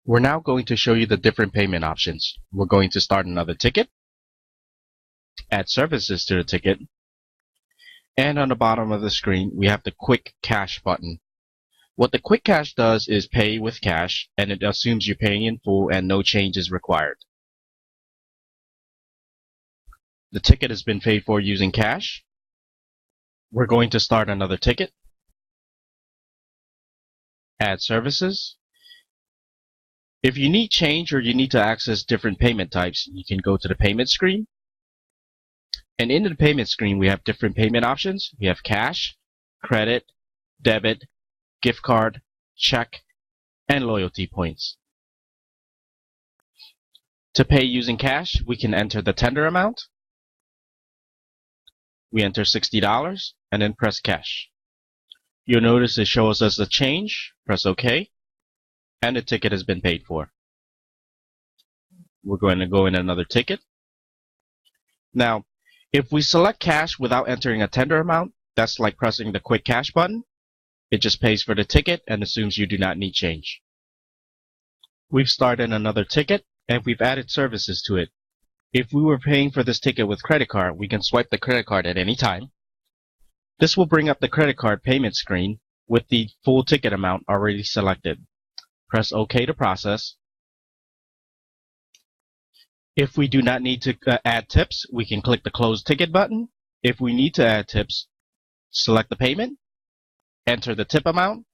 We're now going to show you the different payment options. We're going to start another ticket, add services to the ticket, and on the bottom of the screen, we have the Quick Cash button. What the Quick Cash does is pay with cash, and it assumes you're paying in full and no change is required. The ticket has been paid for using cash. We're going to start another ticket, add services. If you need change or you need to access different payment types, you can go to the payment screen. And in the payment screen, we have different payment options. We have cash, credit, debit, gift card, check, and loyalty points. To pay using cash, we can enter the tender amount. We enter $60 and then press cash. You'll notice it shows us the change. Press OK. And the ticket has been paid for. We're going to go in another ticket. Now, if we select cash without entering a tender amount, that's like pressing the Quick Cash button. It just pays for the ticket and assumes you do not need change. We've started another ticket and we've added services to it. If we were paying for this ticket with credit card, we can swipe the credit card at any time. This will bring up the credit card payment screen with the full ticket amount already selected. Press OK to process. If we do not need to add tips, we can click the Close Ticket button. If we need to add tips, select the payment, enter the tip amount,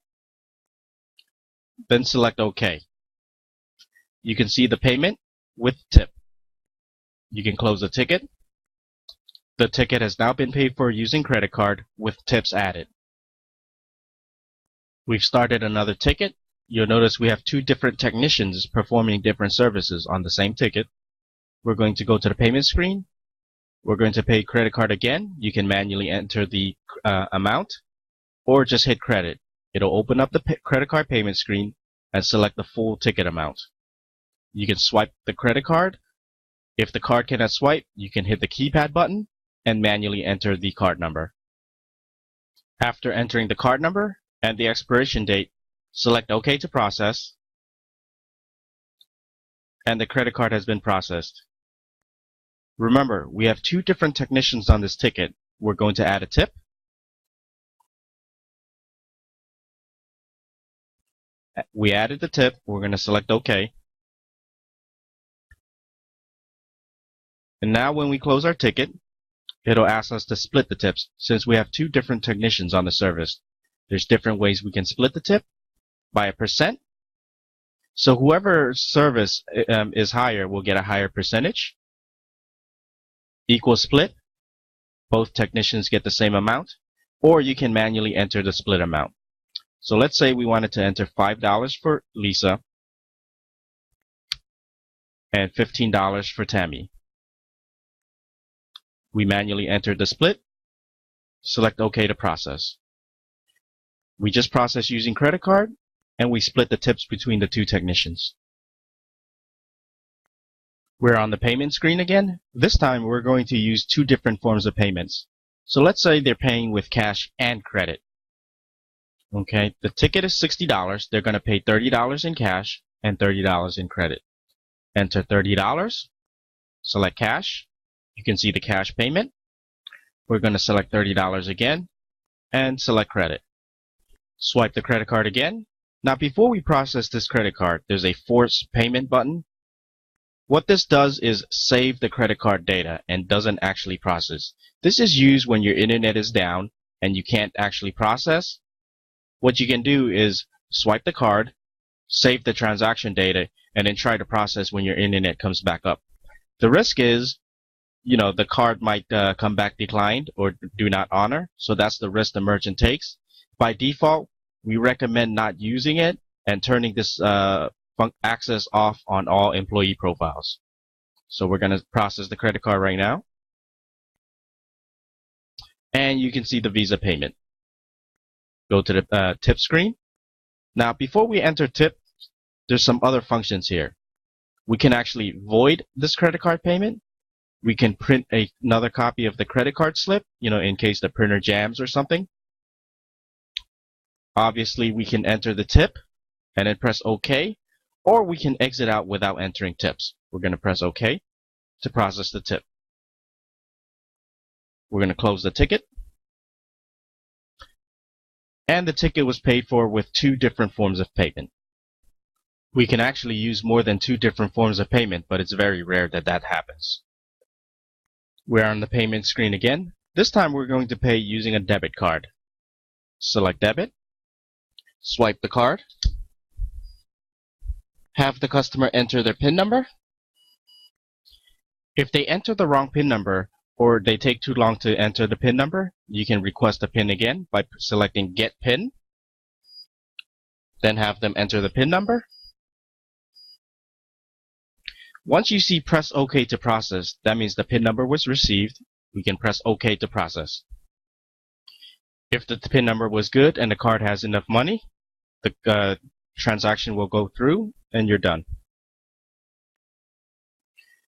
then select OK. You can see the payment with tip. You can close the ticket. The ticket has now been paid for using credit card with tips added. We've started another ticket. You'll notice we have two different technicians performing different services on the same ticket. We're going to go to the payment screen. We're going to pay credit card again. You can manually enter the amount or just hit credit. It'll open up the credit card payment screen and select the full ticket amount. You can swipe the credit card. If the card cannot swipe, you can hit the keypad button and manually enter the card number. After entering the card number and the expiration date, select OK to process, and the credit card has been processed. Remember, we have two different technicians on this ticket. We're going to add a tip. We added the tip. We're going to select OK. And now when we close our ticket, it'll ask us to split the tips since we have two different technicians on the service. There's different ways we can split the tip by a percent. So whoever service is higher will get a higher percentage. Equal split. Both technicians get the same amount. Or you can manually enter the split amount. So let's say we wanted to enter $5 for Lisa and $15 for Tammy. We manually enter the split. Select OK to process. We just processed using credit card, and we split the tips between the two technicians. We're on the payment screen again. This time we're going to use two different forms of payments. So let's say they're paying with cash and credit. Okay, the ticket is $60. They're going to pay $30 in cash and $30 in credit. Enter $30. Select cash. You can see the cash payment. We're going to select $30 again and select credit. Swipe the credit card again. Now before we process this credit card, there's a force payment button. What this does is save the credit card data and doesn't actually process. This is used when your internet is down and you can't actually process. What you can do is swipe the card, save the transaction data, and then try to process when your internet comes back up. The risk is, the card might come back declined or do not honor. So that's the risk the merchant takes. By default, we recommend not using it and turning this access off on all employee profiles. So we're going to process the credit card right now. And you can see the Visa payment. Go to the tip screen. Now, before we enter tip, there's some other functions here. We can actually void this credit card payment. We can print another copy of the credit card slip, in case the printer jams or something. Obviously, we can enter the tip and then press OK. or we can exit out without entering tips. We're going to press OK to process the tip. We're going to close the ticket. And the ticket was paid for with 2 different forms of payment. We can actually use more than 2 different forms of payment, but it's very rare that that happens. We're on the payment screen again. This time we're going to pay using a debit card. Select debit. Swipe the card. Have the customer enter their PIN number. If they enter the wrong PIN number or they take too long to enter the PIN number, you can request a PIN again by selecting Get PIN. Then have them enter the PIN number. Once you see press OK to process, that means the PIN number was received. We can press OK to process. If the PIN number was good and the card has enough money, the transaction will go through and you're done.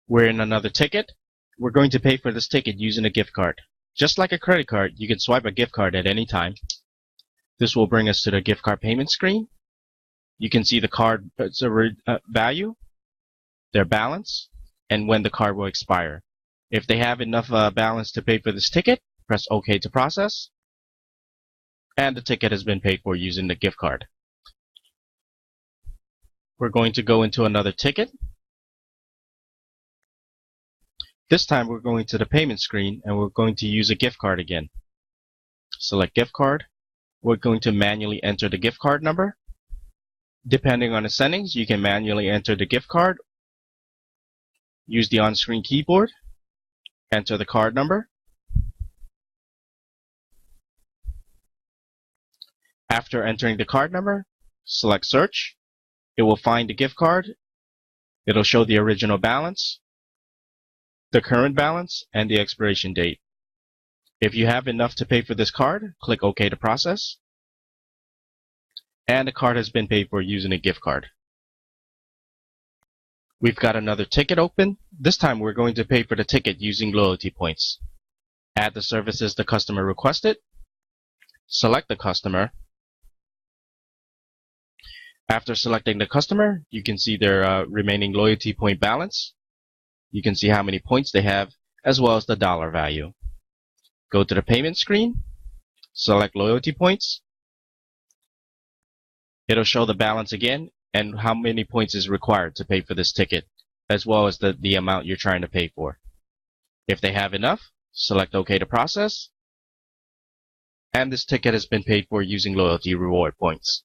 We're in another ticket. We're going to pay for this ticket using a gift card. Just like a credit card, you can swipe a gift card at any time. This will bring us to the gift card payment screen. You can see the card value, their balance, and when the card will expire. If they have enough balance to pay for this ticket, press OK to process. And the ticket has been paid for using the gift card. We're going to go into another ticket. This time we're going to the payment screen and we're going to use a gift card again. Select gift card. We're going to manually enter the gift card number. Depending on the settings, you can manually enter the gift card. Use the on-screen keyboard. Enter the card number. After entering the card number, select search. It will find the gift card. It'll show the original balance, the current balance, and the expiration date. If you have enough to pay for this card, click OK to process. And the card has been paid for using a gift card. We've got another ticket open. This time we're going to pay for the ticket using loyalty points. Add the services the customer requested. Select the customer. After selecting the customer, you can see their remaining loyalty point balance. You can see how many points they have, as well as the dollar value. Go to the payment screen, select loyalty points. It'll show the balance again and how many points is required to pay for this ticket, as well as the amount you're trying to pay for. If they have enough, select OK to process. And this ticket has been paid for using loyalty reward points.